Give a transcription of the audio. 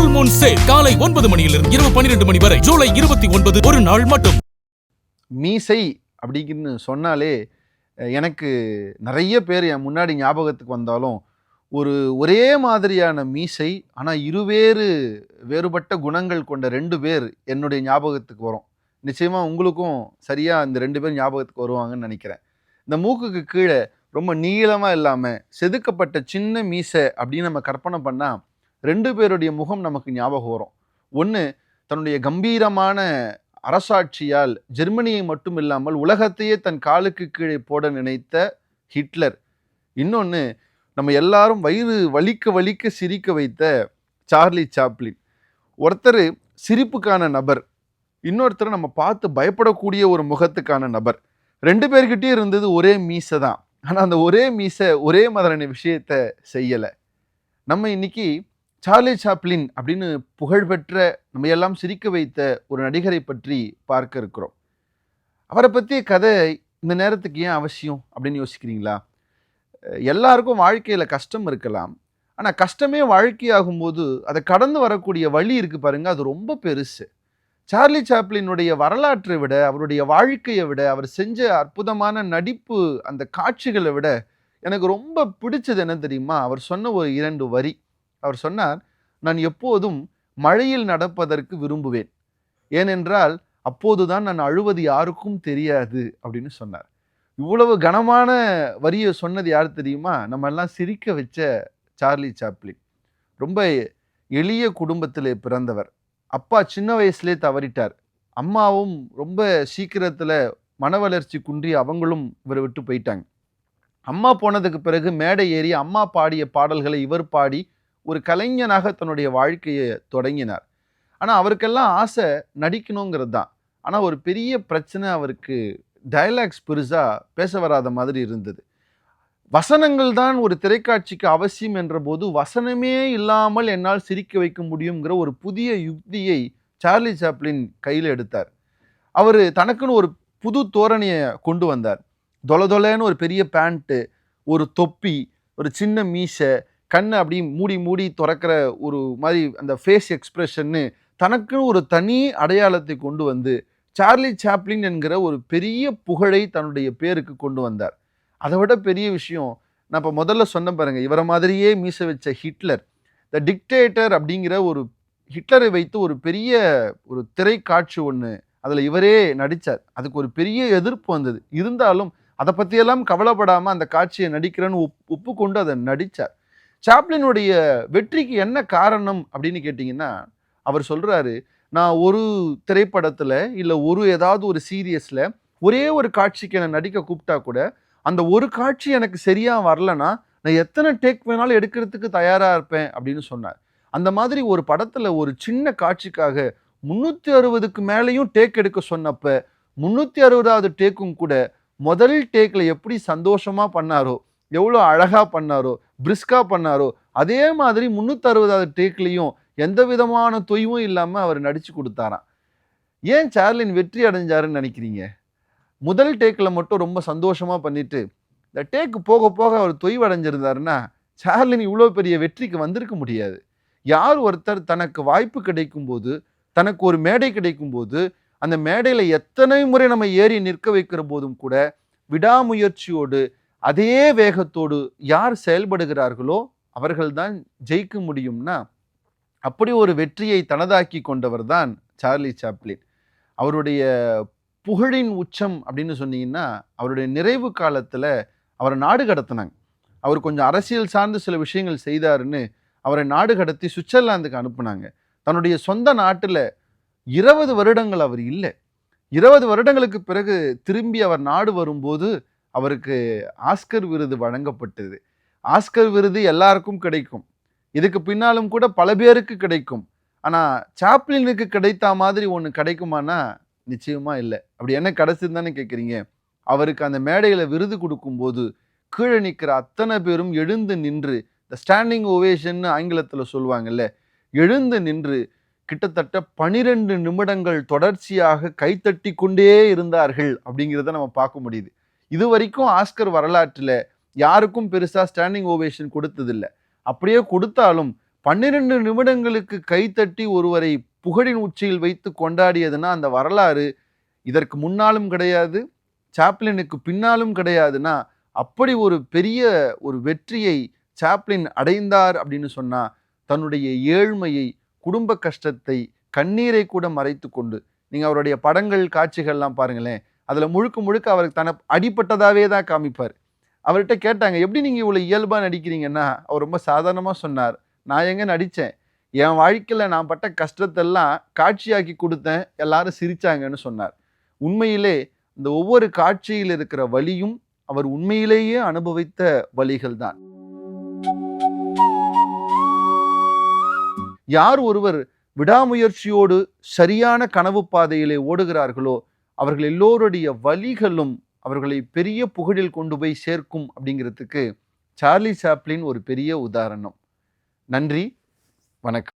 Full Moon sale காலை 9 மணியிலிருந்து இரவு 12 மணி வரை ஜூலை 29 ஒரு நாள் மட்டும். மீசை அப்படிங்கன்னு சொன்னாலே எனக்கு நிறைய பேர் என் முன்னாடி ஞாபகத்துக்கு வந்தாலும் ஒரே மாதிரியான மீசை ஆனால் வேறுபட்ட குணங்கள் கொண்ட 2 பேர் என்னுடைய ஞாபகத்துக்கு வரும். நிச்சயமாக உங்களுக்கும் சரியாக இந்த 2 பேர் ஞாபகத்துக்கு வருவாங்கன்னு நினைக்கிறேன். இந்த மூக்குக்கு கீழே ரொம்ப நீளமாக இல்லாமல் செதுக்கப்பட்ட சின்ன மீசை அப்படின்னு நம்ம கற்பனை பண்ணால் 2 பேருடைய முகம் நமக்கு ஞாபகம் வரும். ஒன்று தன்னுடைய கம்பீரமான அரசாட்சியால் ஜெர்மனியை மட்டும் இல்லாமல் உலகத்தையே தன் காலுக்கு கீழே போட நினைத்த ஹிட்லர். இன்னொன்று நம்ம எல்லாரும் வயிறு வலிக்க சிரிக்க வைத்த சார்லி சாப்ளின். ஒருத்தர் சிரிப்புக்கான நபர், இன்னொருத்தர் நம்ம பார்த்து பயப்படக்கூடிய ஒரு முகத்துக்கான நபர். 2 பேர்கிட்டயும் இருந்தது ஒரே மீசை தான். ஆனால் அந்த ஒரே மீசை ஒரே மாதிரியான விஷயத்த செய்யலை. நம்ம இன்னைக்கு சார்லி சாப்ளின் அப்படின்னு புகழ்பெற்ற நம்ம எல்லாம் சிரிக்க வைத்த ஒரு நடிகரை பற்றி பார்க்க இருக்கிறோம். அவரை பற்றிய கதை இந்த நேரத்துக்கு ஏன் அவசியம் அப்படின்னு யோசிக்கிறீங்களா? எல்லாருக்கும் வாழ்க்கையில் கஷ்டம் இருக்கலாம். ஆனால் கஷ்டமே வாழ்க்கையாகும்போது அதை கடந்து வரக்கூடிய வழி இருக்கு பாருங்க, அது ரொம்ப பெருசு. சார்லி சாப்ளினுடைய வரலாற்றை விட, அவருடைய வாழ்க்கையை விட, அவர் செஞ்ச அற்புதமான நடிப்பு அந்த காட்சிகளை விட எனக்கு ரொம்ப பிடிச்சது என்ன தெரியுமா? அவர் சொன்ன ஒரு 2 வரி. அவர் சொன்னார், நான் எப்போதும் மழையில் நடப்பதற்கு விரும்புவேன், ஏனென்றால் அப்போதுதான் நான் அழுவது யாருக்கும் தெரியாது அப்படின்னு சொன்னார். இவ்வளவு கனமான வரியை சொன்னது யார் தெரியுமா? நம்ம எல்லாம் சிரிக்க வச்ச சார்லி சாப்ளின். ரொம்ப எளிய குடும்பத்தில் பிறந்தவர். அப்பா சின்ன வயசுலேயே தவறிட்டார். அம்மாவும் ரொம்ப சீக்கிரத்தில் மன வளர்ச்சி குன்றி அவங்களும் இவரை விட்டு போயிட்டாங்க. அம்மா போனதுக்கு பிறகு மேடை ஏறி அம்மா பாடிய பாடல்களை இவர் பாடி ஒரு கலைஞனாக தன்னுடைய வாழ்க்கையை தொடங்கினார். ஆனால் அவருக்கெல்லாம் ஆசை நடிக்கணுங்கிறது தான். ஆனால் ஒரு பெரிய பிரச்சனை, அவருக்கு டயலாக்ஸ் பெருசாக பேச வராத மாதிரி இருந்தது. வசனங்கள் தான் ஒரு திரைக்காட்சிக்கு அவசியம் என்ற போது வசனமே இல்லாமல் என்னால் சிரிக்க வைக்க முடியுங்கிற ஒரு புதிய யுக்தியை சார்லி சாப்ளின் கையில் எடுத்தார். அவர் தனக்குன்னு ஒரு புது தோரணையை கொண்டு வந்தார். தொலைன்னு ஒரு பெரிய பேண்ட்டு, ஒரு தொப்பி, ஒரு சின்ன மீசை, கண்ணை அப்படி மூடி திறக்கிற ஒரு மாதிரி அந்த ஃபேஸ் எக்ஸ்பிரஷன்னு தனக்குன்னு ஒரு தனி அடையாளத்தை கொண்டு வந்து சார்லி சாப்ளின் என்கிற ஒரு பெரிய புகழை தன்னுடைய பேருக்கு கொண்டு வந்தார். அதை விட பெரிய விஷயம், நான் இப்போ முதல்ல சொன்ன பாருங்க, இவரை மாதிரியே மீசை வச்ச ஹிட்லர், த டிக்டேட்டர் அப்படிங்கிற ஒரு ஹிட்லரை வைத்து ஒரு பெரிய ஒரு திரைக்காட்சி ஒன்று அதில் இவரே நடித்தார். அதுக்கு ஒரு பெரிய எதிர்ப்பு வந்தது. இருந்தாலும் அதை பற்றியெல்லாம் கவலைப்படாமல் அந்த காட்சியை நடிக்கிறேன்னு ஒப்புக்கொண்டு அதை நடித்தார். சாப்ளினுடைய வெற்றிக்கு என்ன காரணம் அப்படின்னு கேட்டிங்கன்னா, அவர் சொல்கிறாரு, நான் ஒரு திரைப்படத்தில் இல்லை ஏதாவது ஒரு சீரியஸில் ஒரே ஒரு காட்சிக்கு என்னை நடிக்க கூப்பிட்டா கூட அந்த ஒரு காட்சி எனக்கு சரியாக வரலன்னா நான் எத்தனை டேக் வேணாலும் எடுக்கிறதுக்கு தயாராக இருப்பேன் அப்படின்னு சொன்னார். அந்த மாதிரி ஒரு படத்தில் ஒரு சின்ன காட்சிக்காக 360க்கு மேலேயும் டேக் எடுக்க சொன்னப்ப 360வது டேக்கும் கூட முதல் டேக்கில் எப்படி சந்தோஷமாக பண்ணாரோ, எவ்வளோ அழகாக பண்ணாரோ, பிரிஸ்காக பண்ணாரோ, அதே மாதிரி 360வது டேக்லேயும் எந்த விதமான தொய்வும் இல்லாமல் அவர் நடித்து கொடுத்தாராம். ஏன் சார்லின் வெற்றி அடைஞ்சாருன்னு நினைக்கிறீங்க? முதல் டேக்கில் மட்டும் ரொம்ப சந்தோஷமாக பண்ணிட்டு இந்த டேக்கு போக போக அவர் தொய்வு அடைஞ்சிருந்தாருன்னா சார்லின் இவ்வளோ பெரிய வெற்றிக்கு வந்திருக்க முடியாது. யார் ஒருத்தர் தனக்கு வாய்ப்பு கிடைக்கும் போது, தனக்கு ஒரு மேடை கிடைக்கும் போது, அந்த மேடையில் எத்தனை முறை நம்ம ஏறி நிற்க வைக்கிற போதும் கூட விடாமுயற்சியோடு அதே வேகத்தோடு யார் செயல்படுகிறார்களோ அவர்கள்தான் ஜெயிக்க முடியும்னா, அப்படி ஒரு வெற்றியை தனதாக்கி கொண்டவர் தான் சார்லி சாப்ளின். அவருடைய புகழின் உச்சம் அப்படின்னு சொன்னீங்கன்னா, அவருடைய நிறைவு காலத்தில் அவரை நாடு கடத்தினாங்க. அவர் கொஞ்சம் அரசியல் சார்ந்து சில விஷயங்கள் செய்தாருன்னு அவரை நாடு கடத்தி சுவிட்சர்லாந்துக்கு அனுப்புனாங்க. தன்னுடைய சொந்த நாட்டில் 20 வருடங்கள் அவர் இல்லை. 20 வருடங்களுக்கு பிறகு திரும்பி அவர் நாடு வரும்போது அவருக்கு ஆஸ்கர் விருது வழங்கப்பட்டது. ஆஸ்கர் விருது எல்லாருக்கும் கிடைக்கும், இதுக்கு பின்னாலும் கூட பல பேருக்கு கிடைக்கும். ஆனால் சாப்ளினுக்கு கிடைத்த மாதிரி ஒன்று கிடைக்குமானா நிச்சயமா இல்லை. அப்படி என்ன கிடைச்சது தானே கேட்குறீங்க? அவருக்கு அந்த மேடையில் விருது கொடுக்கும்போது கீழே நிற்கிற அத்தனை பேரும் எழுந்து நின்று, இந்த ஸ்டாண்டிங் ஓவேஷன் ஆங்கிலத்தில் சொல்லுவாங்கல்ல, எழுந்து நின்று கிட்டத்தட்ட 12 நிமிடங்கள் தொடர்ச்சியாக கைத்தட்டி கொண்டே இருந்தார்கள் அப்படிங்கிறத நம்ம பார்க்க முடியுது. இது வரைக்கும் ஆஸ்கர் வரலாற்றில் யாருக்கும் பெருசாக ஸ்டாண்டிங் ஓவேஷன் கொடுத்ததில்லை. அப்படியே கொடுத்தாலும் 12 நிமிடங்களுக்கு கைத்தட்டி ஒருவரை புகழின் உச்சியில் வைத்து கொண்டாடியதுன்னா அந்த வரலாறு இதற்கு முன்னாலும் கிடையாது, சாப்ளினுக்கு பின்னாலும் கிடையாதுன்னா, அப்படி ஒரு பெரிய ஒரு வெற்றியை சாப்ளின் அடைந்தார் அப்படின்னு சொன்னா, தன்னுடைய ஏழ்மையை, குடும்ப கஷ்டத்தை, கண்ணீரை கூட மறைத்து கொண்டு, நீங்க அவருடைய படங்கள் காட்சிகள்லாம் பாருங்களேன், அதுல முழுக்க முழுக்க அவருக்கு அடிப்பட்டதாவே தான் காமிப்பார். அவர்கிட்ட கேட்டாங்க, எப்படி நீங்க இவ்வளவு இயல்பா நடிக்கிறீங்கன்னா, அவர் ரொம்ப சாதாரணமா சொன்னார், நான் எங்க நடிச்சேன், என் வாழ்க்கையில நான் பட்ட கஷ்டத்தெல்லாம் காட்சியாக்கி கொடுத்தேன், எல்லாரும் சிரிச்சாங்கன்னு சொன்னார். உண்மையிலே இந்த ஒவ்வொரு காட்சியில் இருக்கிற வலியும் அவர் உண்மையிலேயே அனுபவித்த வலிகள் தான். யார் ஒருவர் விடாமுயற்சியோடு சரியான கனவு பாதையிலே ஓடுகிறார்களோ அவர்கள் எல்லோருடைய வலிகளும் அவர்களை பெரிய புகழில் கொண்டு போய் சேர்க்கும் அப்படிங்கிறதுக்கு சார்லி சாப்ளின் ஒரு பெரிய உதாரணம். நன்றி, வணக்கம்.